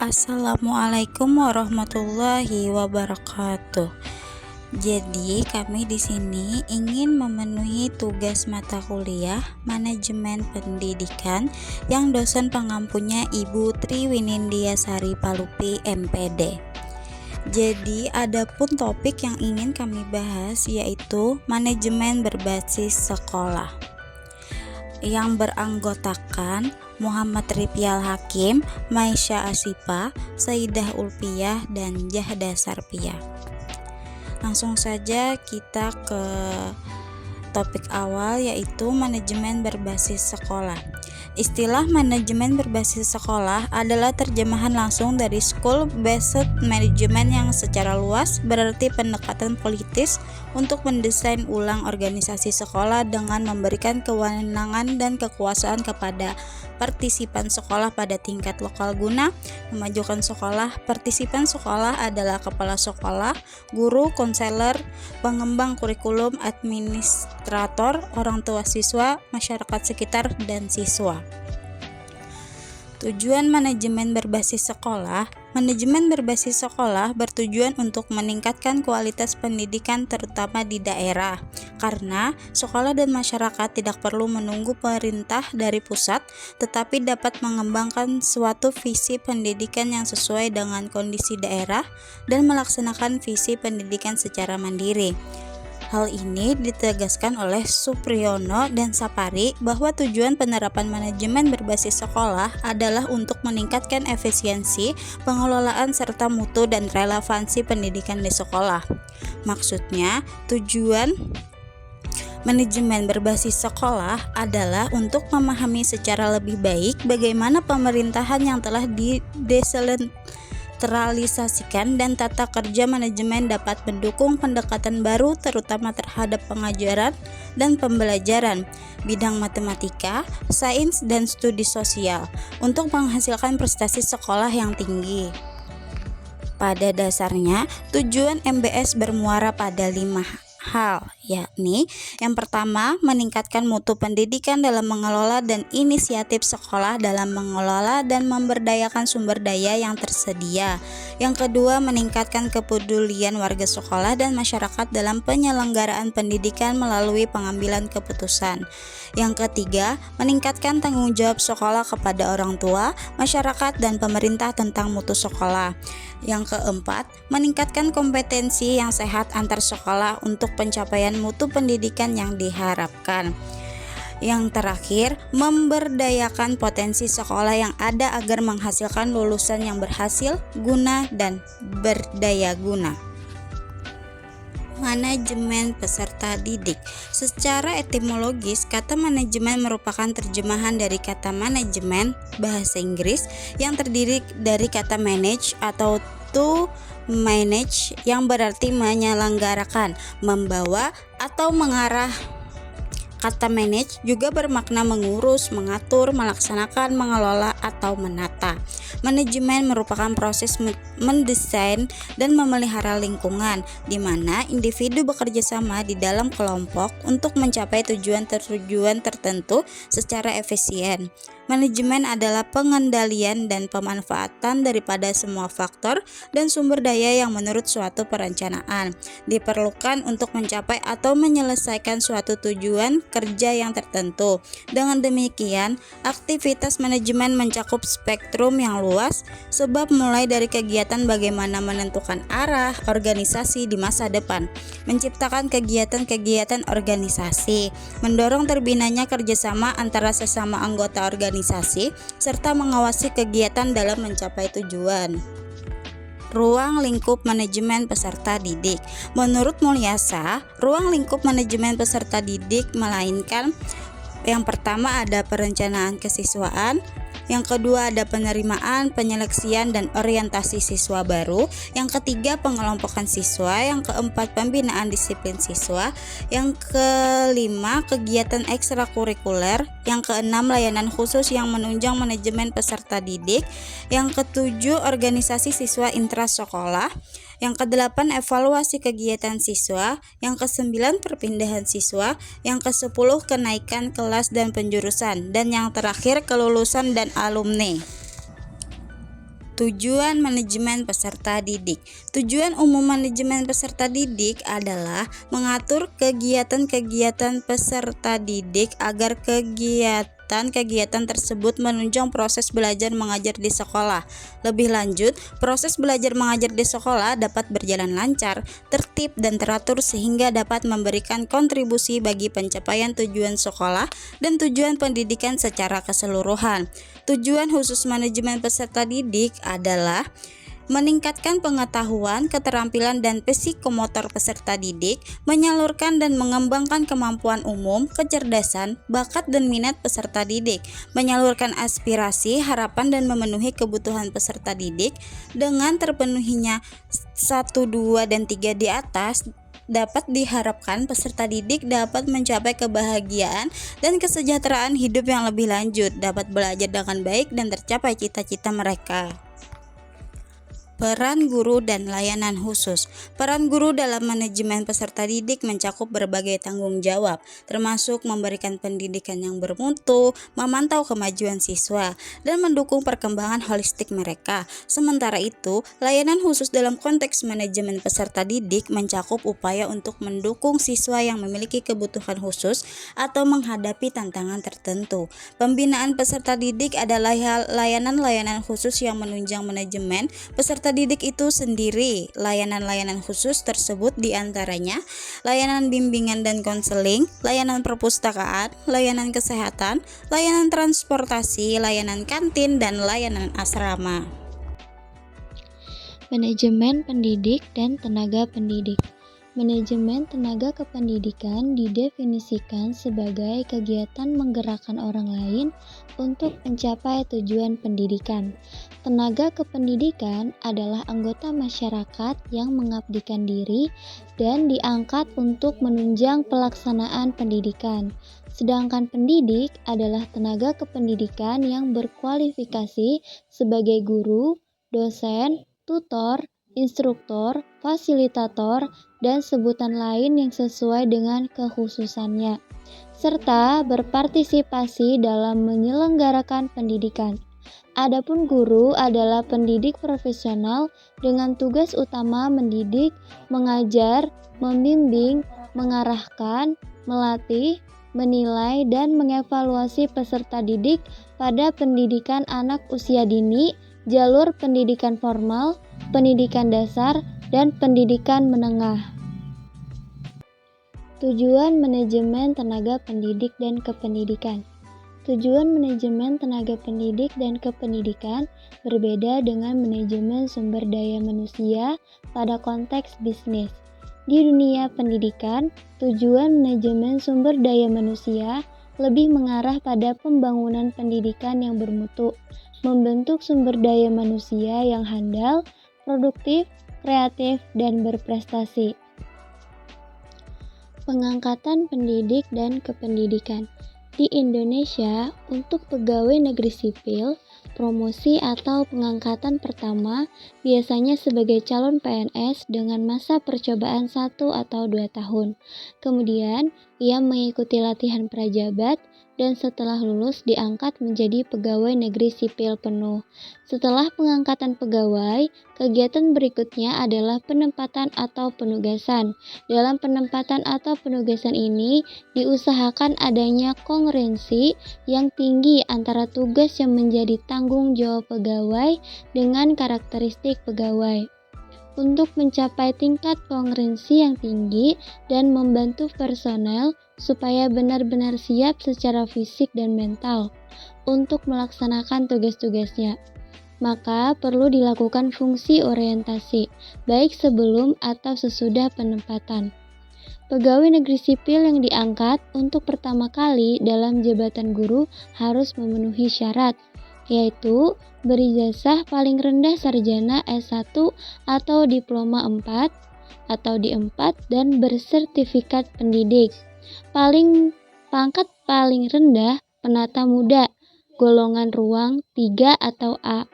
Assalamualaikum warahmatullahi wabarakatuh. Jadi, kami di sini ingin memenuhi tugas mata kuliah Manajemen Pendidikan yang dosen pengampunya Ibu Tri Winindya Sari Palupi, MPD. Jadi, adapun topik yang ingin kami bahas yaitu manajemen berbasis sekolah, yang beranggotakan Muhammad Ripial Hakim, Maisha Asifa, Saidah Ulpiyah, dan Jahda Sarpia. Langsung saja kita ke topik awal yaitu manajemen berbasis sekolah. Istilah manajemen berbasis sekolah adalah terjemahan langsung dari School Based Management yang secara luas berarti pendekatan politis untuk mendesain ulang organisasi sekolah dengan memberikan kewenangan dan kekuasaan kepada partisipan sekolah pada tingkat lokal guna memajukan sekolah. Partisipan sekolah adalah kepala sekolah, guru, konselor, pengembang kurikulum, administrator, orang tua siswa, masyarakat sekitar, dan siswa. Tujuan manajemen berbasis sekolah. Manajemen berbasis sekolah bertujuan untuk meningkatkan kualitas pendidikan terutama di daerah, karena sekolah dan masyarakat tidak perlu menunggu perintah dari pusat, tetapi dapat mengembangkan suatu visi pendidikan yang sesuai dengan kondisi daerah dan melaksanakan visi pendidikan secara mandiri. Hal ini ditegaskan oleh Supriyono dan Sapari bahwa tujuan penerapan manajemen berbasis sekolah adalah untuk meningkatkan efisiensi, pengelolaan serta mutu dan relevansi pendidikan di sekolah. Maksudnya, tujuan manajemen berbasis sekolah adalah untuk memahami secara lebih baik bagaimana pemerintahan yang telah terrealisasikan dan tata kerja manajemen dapat mendukung pendekatan baru terutama terhadap pengajaran dan pembelajaran bidang matematika, sains, dan studi sosial untuk menghasilkan prestasi sekolah yang tinggi. Pada dasarnya, tujuan MBS bermuara pada 5 hal, yakni yang pertama, meningkatkan mutu pendidikan dalam mengelola dan inisiatif sekolah dalam mengelola dan memberdayakan sumber daya yang tersedia. Yang kedua, meningkatkan kepedulian warga sekolah dan masyarakat dalam penyelenggaraan pendidikan melalui pengambilan keputusan. Yang ketiga, meningkatkan tanggung jawab sekolah kepada orang tua, masyarakat, dan pemerintah tentang mutu sekolah. Yang keempat, meningkatkan kompetensi yang sehat antar sekolah untuk pencapaian mutu pendidikan yang diharapkan. Yang terakhir, memberdayakan potensi sekolah yang ada agar menghasilkan lulusan yang berhasil, guna, dan berdaya guna. Manajemen peserta didik. Secara etimologis, kata manajemen merupakan terjemahan dari kata manajemen bahasa Inggris yang terdiri dari kata manage atau to manage yang berarti menyelenggarakan, membawa, atau mengarah. Kata manage juga bermakna mengurus, mengatur, melaksanakan, mengelola, atau menata. Manajemen merupakan proses mendesain dan memelihara lingkungan, di mana individu bekerja sama di dalam kelompok untuk mencapai tujuan tertentu secara efisien. Manajemen adalah pengendalian dan pemanfaatan daripada semua faktor dan sumber daya yang menurut suatu perencanaan diperlukan untuk mencapai atau menyelesaikan suatu tujuan kerja yang tertentu. Dengan demikian, aktivitas manajemen mencakup spektrum yang luas, sebab mulai dari kegiatan bagaimana menentukan arah organisasi di masa depan, menciptakan kegiatan-kegiatan organisasi, mendorong terbinanya kerjasama antara sesama anggota organisasi, serta mengawasi kegiatan dalam mencapai tujuan. Ruang lingkup manajemen peserta didik. Menurut Mulyasa, ruang lingkup manajemen peserta didik melainkan yang pertama ada perencanaan kesiswaan, yang kedua ada penerimaan, penyeleksian, dan orientasi siswa baru, yang ketiga pengelompokan siswa, yang keempat pembinaan disiplin siswa, yang kelima kegiatan ekstrakurikuler, yang keenam layanan khusus yang menunjang manajemen peserta didik, yang ketujuh organisasi siswa intrasekolah, yang kedelapan evaluasi kegiatan siswa, yang kesembilan perpindahan siswa, yang kesepuluh kenaikan kelas dan penjurusan, dan yang terakhir kelulusan dan alumni. Tujuan manajemen peserta didik. Tujuan umum manajemen peserta didik adalah mengatur kegiatan-kegiatan peserta didik agar kegiatan tersebut menunjang proses belajar mengajar di sekolah. Lebih lanjut, proses belajar mengajar di sekolah dapat berjalan lancar, tertib dan teratur sehingga dapat memberikan kontribusi bagi pencapaian tujuan sekolah dan tujuan pendidikan secara keseluruhan. Tujuan khusus manajemen peserta didik adalah meningkatkan pengetahuan, keterampilan, dan psikomotor peserta didik, menyalurkan dan mengembangkan kemampuan umum, kecerdasan, bakat, dan minat peserta didik, menyalurkan aspirasi, harapan, dan memenuhi kebutuhan peserta didik. Dengan terpenuhinya 1, 2, dan 3 di atas, dapat diharapkan peserta didik dapat mencapai kebahagiaan dan kesejahteraan hidup yang lebih lanjut, dapat belajar dengan baik dan tercapai cita-cita mereka. Peran guru dan layanan khusus. Peran guru dalam manajemen peserta didik mencakup berbagai tanggung jawab, termasuk memberikan pendidikan yang bermutu, memantau kemajuan siswa, dan mendukung perkembangan holistik mereka. Sementara itu, layanan khusus dalam konteks manajemen peserta didik mencakup upaya untuk mendukung siswa yang memiliki kebutuhan khusus atau menghadapi tantangan tertentu. Pembinaan peserta didik adalah layanan-layanan khusus yang menunjang manajemen peserta didik itu sendiri. Layanan-layanan khusus tersebut diantaranya layanan bimbingan dan konseling, layanan perpustakaan, layanan kesehatan, layanan transportasi, layanan kantin, dan layanan asrama. Manajemen pendidik dan tenaga pendidik. Manajemen tenaga kependidikan didefinisikan sebagai kegiatan menggerakkan orang lain untuk mencapai tujuan pendidikan. Tenaga kependidikan adalah anggota masyarakat yang mengabdikan diri dan diangkat untuk menunjang pelaksanaan pendidikan. Sedangkan pendidik adalah tenaga kependidikan yang berkualifikasi sebagai guru, dosen, tutor, instruktur, fasilitator, dan sebutan lain yang sesuai dengan kekhususannya, serta berpartisipasi dalam menyelenggarakan pendidikan. Adapun guru adalah pendidik profesional dengan tugas utama mendidik, mengajar, membimbing, mengarahkan, melatih, menilai, dan mengevaluasi peserta didik pada pendidikan anak usia dini, jalur pendidikan formal, pendidikan dasar, dan pendidikan menengah. Tujuan manajemen tenaga pendidik dan kependidikan. Tujuan manajemen tenaga pendidik dan kependidikan berbeda dengan manajemen sumber daya manusia pada konteks bisnis. Di dunia pendidikan, tujuan manajemen sumber daya manusia lebih mengarah pada pembangunan pendidikan yang bermutu, membentuk sumber daya manusia yang handal, produktif, kreatif, dan berprestasi. Pengangkatan pendidik dan kependidikan. Di Indonesia, untuk pegawai negeri sipil, promosi atau pengangkatan pertama biasanya sebagai calon PNS dengan masa percobaan 1 atau 2 tahun. Kemudian, ia mengikuti latihan prajabat dan setelah lulus diangkat menjadi pegawai negeri sipil penuh. Setelah pengangkatan pegawai, kegiatan berikutnya adalah penempatan atau penugasan. Dalam penempatan atau penugasan ini, diusahakan adanya kongruensi yang tinggi antara tugas yang menjadi tanggung jawab pegawai dengan karakteristik pegawai. Untuk mencapai tingkat kongruensi yang tinggi dan membantu personel supaya benar-benar siap secara fisik dan mental untuk melaksanakan tugas-tugasnya, maka perlu dilakukan fungsi orientasi, baik sebelum atau sesudah penempatan. Pegawai negeri sipil yang diangkat untuk pertama kali dalam jabatan guru harus memenuhi syarat, yaitu berijazah paling rendah sarjana S1 atau diploma 4 atau D4 dan bersertifikat pendidik. Pangkat paling rendah penata muda, golongan ruang 3 atau A.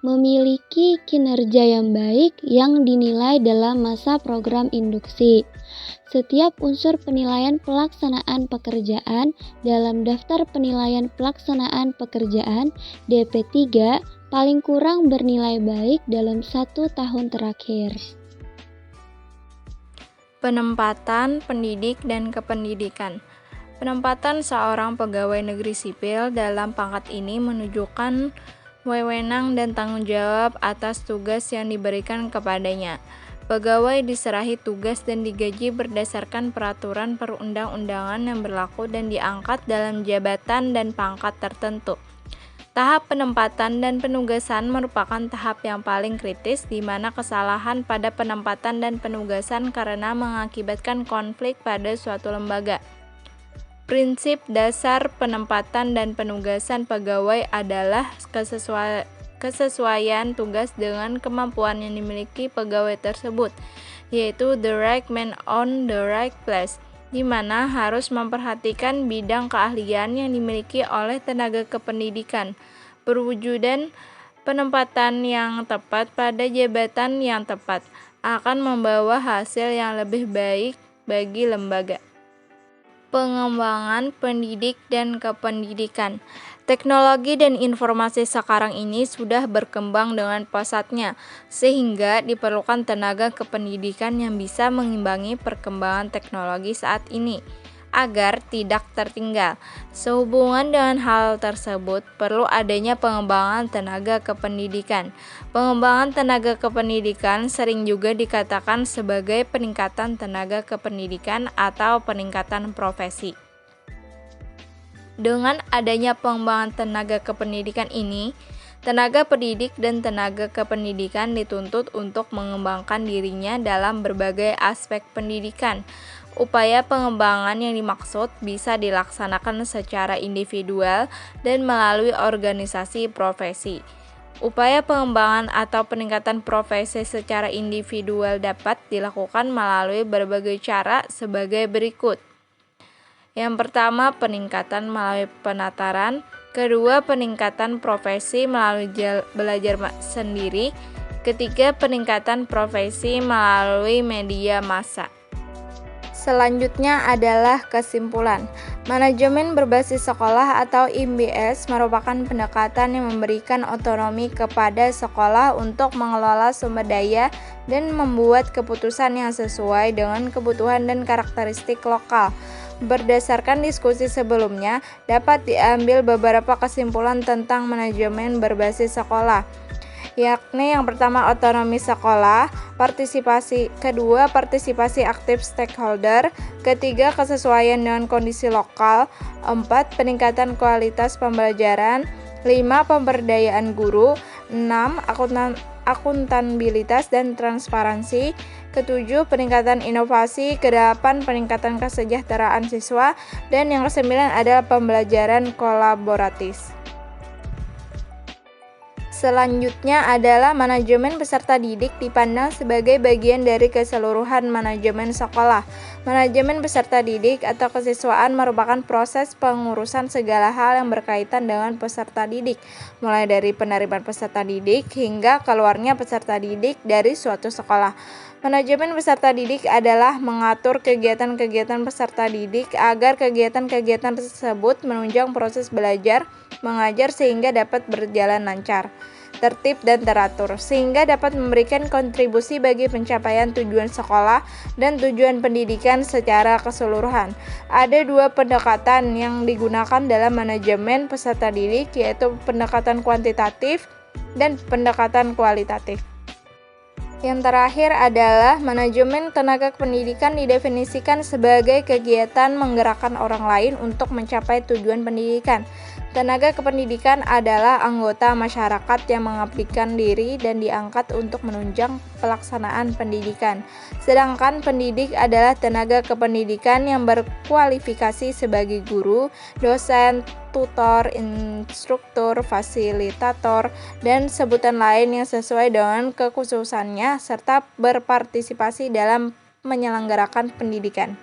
Memiliki kinerja yang baik yang dinilai dalam masa program induksi. Setiap unsur penilaian pelaksanaan pekerjaan dalam daftar penilaian pelaksanaan pekerjaan DP3 paling kurang bernilai baik dalam 1 tahun terakhir. Penempatan pendidik dan kependidikan. Penempatan seorang pegawai negeri sipil dalam pangkat ini menunjukkan wewenang dan tanggung jawab atas tugas yang diberikan kepadanya. Pegawai diserahi tugas dan digaji berdasarkan peraturan perundang-undangan yang berlaku dan diangkat dalam jabatan dan pangkat tertentu. Tahap penempatan dan penugasan merupakan tahap yang paling kritis di mana kesalahan pada penempatan dan penugasan karena mengakibatkan konflik pada suatu lembaga. Prinsip dasar penempatan dan penugasan pegawai adalah kesesuaian tugas dengan kemampuan yang dimiliki pegawai tersebut, yaitu the right man on the right place, di mana harus memperhatikan bidang keahlian yang dimiliki oleh tenaga kependidikan. Perwujudan penempatan yang tepat pada jabatan yang tepat akan membawa hasil yang lebih baik bagi lembaga. Pengembangan pendidik dan kependidikan. Teknologi dan informasi sekarang ini sudah berkembang dengan pesatnya, sehingga diperlukan tenaga kependidikan yang bisa mengimbangi perkembangan teknologi saat ini, agar tidak tertinggal. Sehubungan dengan hal tersebut, perlu adanya pengembangan tenaga kependidikan. Pengembangan tenaga kependidikan sering juga dikatakan sebagai peningkatan tenaga kependidikan atau peningkatan profesi. Dengan adanya pengembangan tenaga kependidikan ini, tenaga pendidik dan tenaga kependidikan dituntut untuk mengembangkan dirinya dalam berbagai aspek pendidikan. Upaya pengembangan yang dimaksud bisa dilaksanakan secara individual dan melalui organisasi profesi. Upaya pengembangan atau peningkatan profesi secara individual dapat dilakukan melalui berbagai cara sebagai berikut. Yang pertama, peningkatan melalui penataran. Kedua, peningkatan profesi melalui belajar sendiri. Ketiga, peningkatan profesi melalui media massa. Selanjutnya adalah kesimpulan. Manajemen berbasis sekolah atau MBS merupakan pendekatan yang memberikan otonomi kepada sekolah untuk mengelola sumber daya dan membuat keputusan yang sesuai dengan kebutuhan dan karakteristik lokal. Berdasarkan diskusi sebelumnya, dapat diambil beberapa kesimpulan tentang manajemen berbasis sekolah, yakni yang pertama otonomi sekolah, kedua partisipasi aktif stakeholder, ketiga kesesuaian dengan kondisi lokal, 4 peningkatan kualitas pembelajaran, 5 pemberdayaan guru, 6 akuntabilitas dan transparansi, ke-7 peningkatan inovasi, ke-8 peningkatan kesejahteraan siswa, dan yang ke-9 adalah pembelajaran kolaboratif. Selanjutnya adalah manajemen peserta didik dipandang sebagai bagian dari keseluruhan manajemen sekolah. Manajemen peserta didik atau kesiswaan merupakan proses pengurusan segala hal yang berkaitan dengan peserta didik, mulai dari penerimaan peserta didik hingga keluarnya peserta didik dari suatu sekolah. Manajemen peserta didik adalah mengatur kegiatan-kegiatan peserta didik agar kegiatan-kegiatan tersebut menunjang proses belajar, mengajar sehingga dapat berjalan lancar, tertib dan teratur, sehingga dapat memberikan kontribusi bagi pencapaian tujuan sekolah dan tujuan pendidikan secara keseluruhan. Ada 2 pendekatan yang digunakan dalam manajemen peserta didik, yaitu pendekatan kuantitatif dan pendekatan kualitatif. Yang terakhir adalah manajemen tenaga pendidikan didefinisikan sebagai kegiatan menggerakkan orang lain untuk mencapai tujuan pendidikan. Tenaga kependidikan adalah anggota masyarakat yang mengabdikan diri dan diangkat untuk menunjang pelaksanaan pendidikan. Sedangkan pendidik adalah tenaga kependidikan yang berkualifikasi sebagai guru, dosen, tutor, instruktur, fasilitator, dan sebutan lain yang sesuai dengan kekhususannya serta berpartisipasi dalam menyelenggarakan pendidikan.